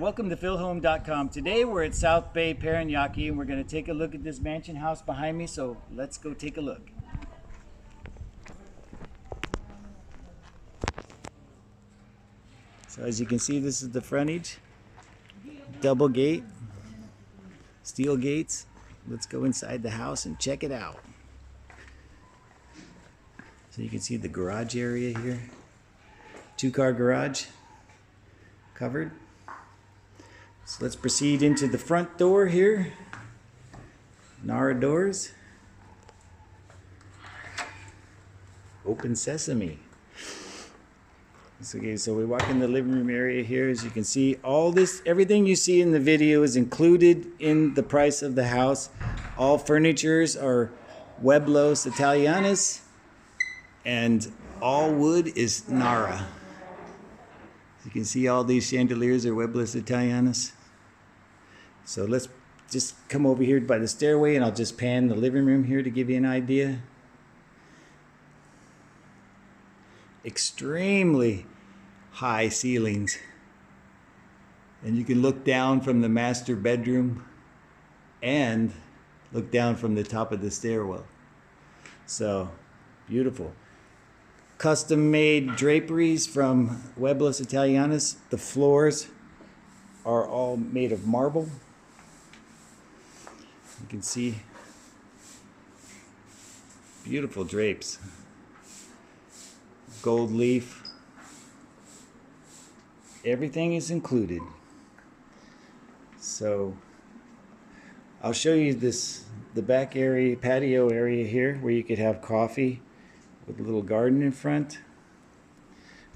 Welcome to philhome.com. Today we're at South Bay, PARANAQUE, and we're going to take a look at this mansion house behind me, so let's go take a look. So as you can see, this is the frontage. Double gate, steel gates. Let's go inside the house and check it out. So you can see the garage area here. 2-car garage covered. So let's proceed into the front door here. Nara doors. Open sesame. Okay, so we walk in the living room area here. As you can see, everything you see in the video is included in the price of the house. All furnitures are MUEBLES Italianos, and all wood is Nara. You can see all these chandeliers are MUEBLES Italianos. So let's just come over here by the stairway, and I'll just pan the living room here to give you an idea. Extremely high ceilings. And you can look down from the master bedroom and look down from the top of the stairwell. So beautiful. Custom made draperies from MUEBLES Italianos. The floors are all made of marble. You can see beautiful drapes. Gold leaf. Everything is included. So I'll show you the back area, patio area here, where you could have coffee with a little garden in front.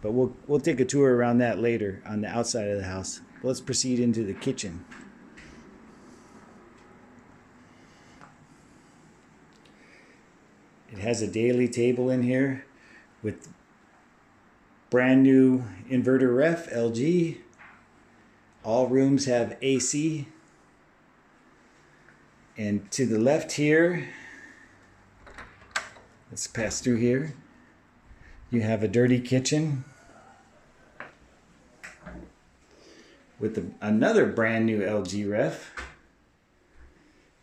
But we'll take a tour around that later on the outside of the house. Let's proceed into the kitchen. It has a daily table in here with brand new inverter ref, LG. All rooms have AC. And to the left here, let's pass through here. You have a dirty kitchen with another brand new LG ref.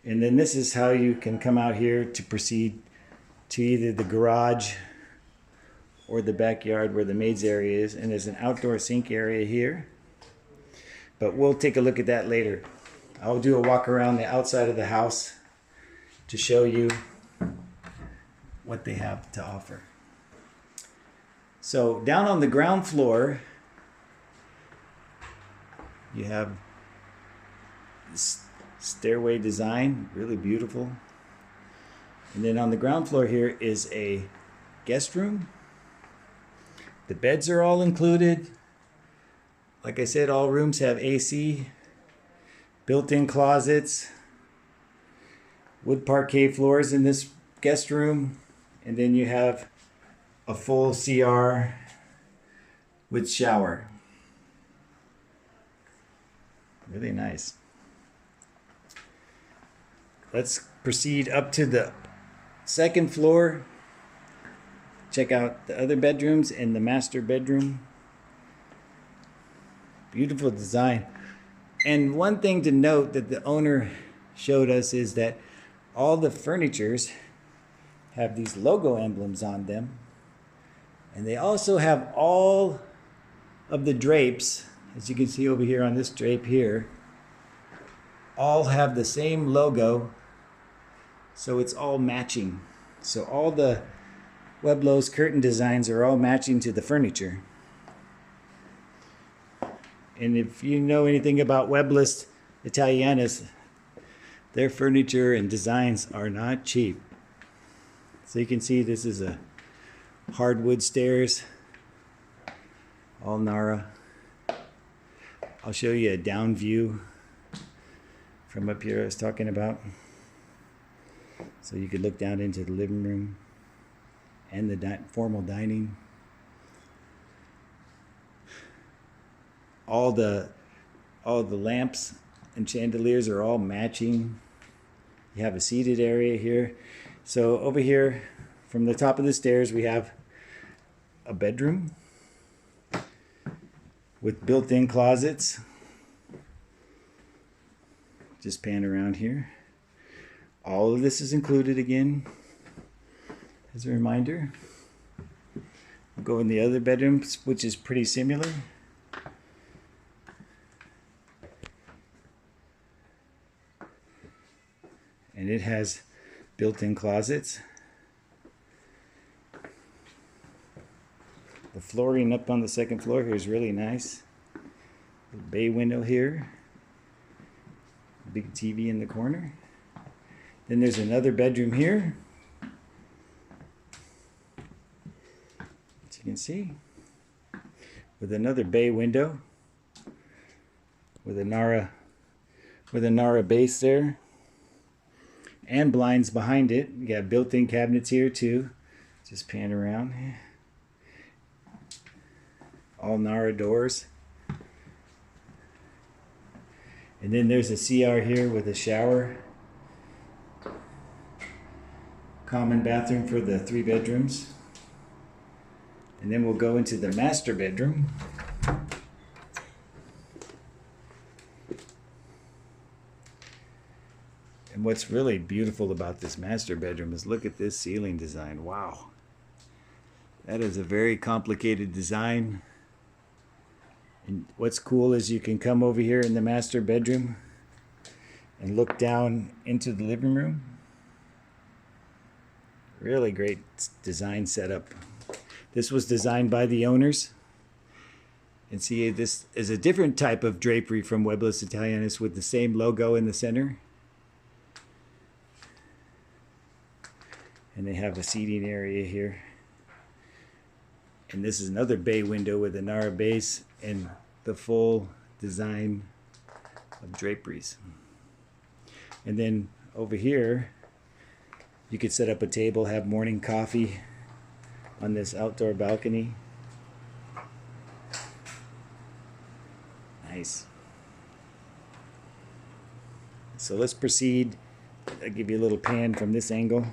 And then this is how you can come out here to proceed to either the garage or the backyard where the maid's area is. And there's an outdoor sink area here. But we'll take a look at that later. I'll do a walk around the outside of the house to show you what they have to offer. So down on the ground floor, you have this stairway design, really beautiful. And then on the ground floor here is a guest room. The beds are all included. Like I said, all rooms have AC, built-in closets, wood parquet floors in this guest room. And then you have a full CR with shower. Really nice. Let's proceed up to the second floor. Check out the other bedrooms and the master bedroom. Beautiful design. And one thing to note that the owner showed us is that all the furnitures have these logo emblems on them. And they also have all of the drapes, as you can see over here on this drape here, all have the same logo. So it's all matching. So all the MUEBLES curtain designs are all matching to the furniture. And if you know anything about MUEBLES Italianos, their furniture and designs are not cheap. So you can see this is a hardwood stairs, all Nara. I'll show you a down view from up here I was talking about. So you could look down into the living room and the formal dining. All the lamps and chandeliers are all matching. You have a seated area here. So over here, from the top of the stairs, we have a bedroom with built-in closets. just pan around here. All of this is included again, as a reminder. We'll go in the other bedrooms, which is pretty similar. And it has built-in closets. The flooring up on the second floor here is really nice. Bay window here. Big TV in the corner. Then there's another bedroom here, as you can see, with another bay window with a Nara base there, and blinds behind it. You got built-in cabinets here too. Just pan around. All Nara doors. And then there's a CR here with a shower. Common bathroom for the 3 bedrooms. And then we'll go into the master bedroom. And what's really beautiful about this master bedroom is look at this ceiling design. Wow. That is a very complicated design. And what's cool is you can come over here in the master bedroom and look down into the living room. Really great design setup. This was designed by the owners. And see, this is a different type of drapery from Muebles Italianos with the same logo in the center. And they have a seating area here. And this is another bay window with a Nara base and the full design of draperies. And then over here, you could set up a table, have morning coffee on this outdoor balcony. Nice. So let's proceed. I'll give you a little pan from this angle.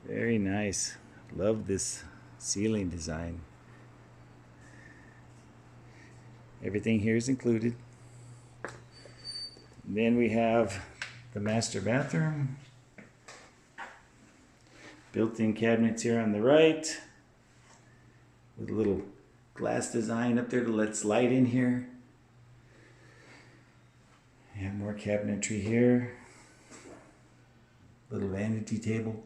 Very nice. Love this ceiling design. Everything here is included. And then we have the master bathroom. Built-in cabinets here on the right. With a little glass design up there to let light in here. We have more cabinetry here. Little vanity table.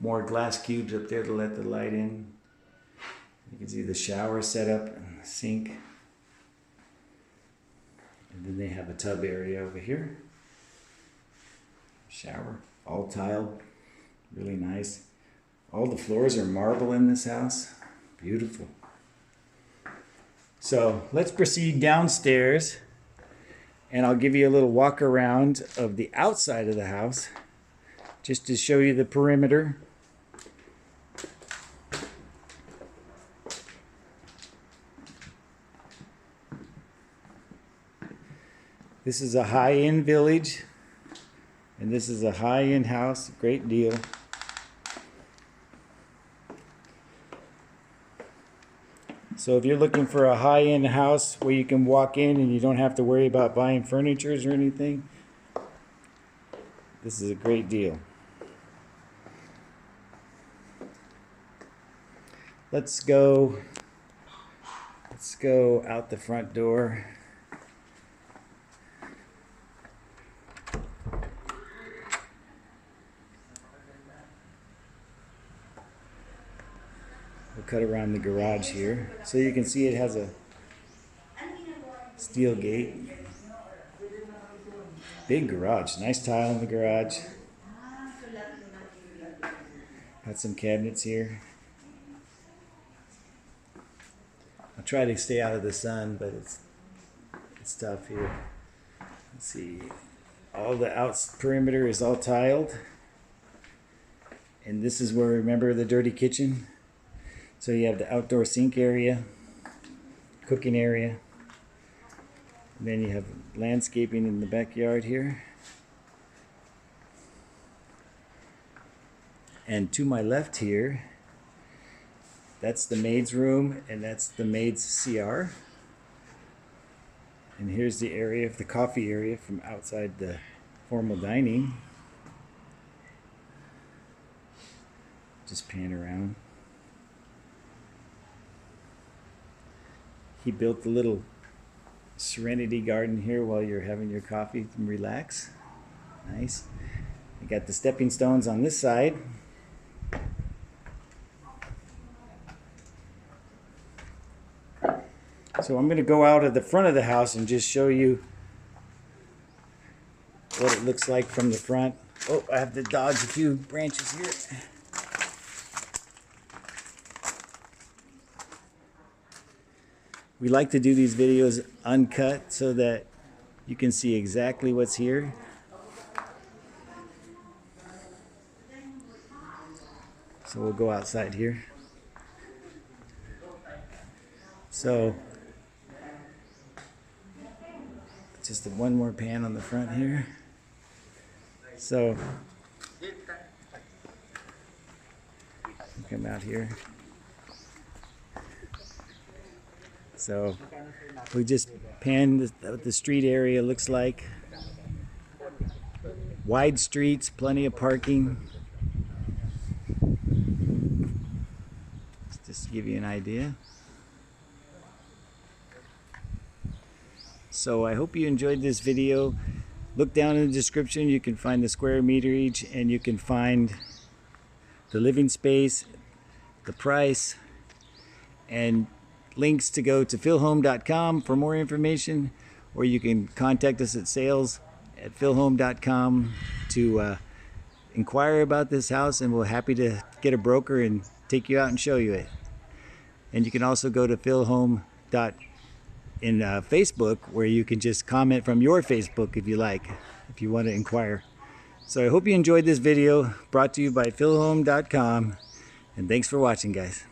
More glass cubes up there to let the light in. You can see the shower set up and the sink. And then they have a tub area over here. Shower, all tiled, really nice. All the floors are marble in this house. Beautiful. So let's proceed downstairs and I'll give you a little walk around of the outside of the house just to show you the perimeter. This is a high-end village, and this is a high-end house, great deal. So if you're looking for a high-end house where you can walk in and you don't have to worry about buying furniture or anything, this is a great deal. Let's go out the front door. We'll cut around the garage here. So you can see it has a steel gate. Big garage, nice tile in the garage. Got some cabinets here. I'll try to stay out of the sun, but it's tough here. Let's see. All the perimeter is all tiled. And this is where, remember, the dirty kitchen? So you have the outdoor sink area, cooking area, and then you have landscaping in the backyard here. And to my left here, that's the maid's room, and that's the maid's CR. And here's the area, the coffee area from outside the formal dining. Just pan around. He built the little serenity garden here while you're having your coffee and relax. Nice. You got the stepping stones on this side. So I'm going to go out of the front of the house and just show you what it looks like from the front. Oh, I have to dodge a few branches here. We like to do these videos uncut so that you can see exactly what's here. So we'll go outside here. So just one more pan on the front here. So come out here. So we just panned what the street area looks like. Wide streets, plenty of parking. Just to give you an idea. So I hope you enjoyed this video. Look down in the description, you can find the square meterage and you can find the living space, the price, and links to go to philhome.com for more information, or you can contact us at sales@philhome.com to inquire about this house, and we're happy to get a broker and take you out and show you it. And you can also go to philhome.com in Facebook, where you can just comment from your Facebook if you like, if you want to inquire. So I hope you enjoyed this video, brought to you by philhome.com, and thanks for watching, guys.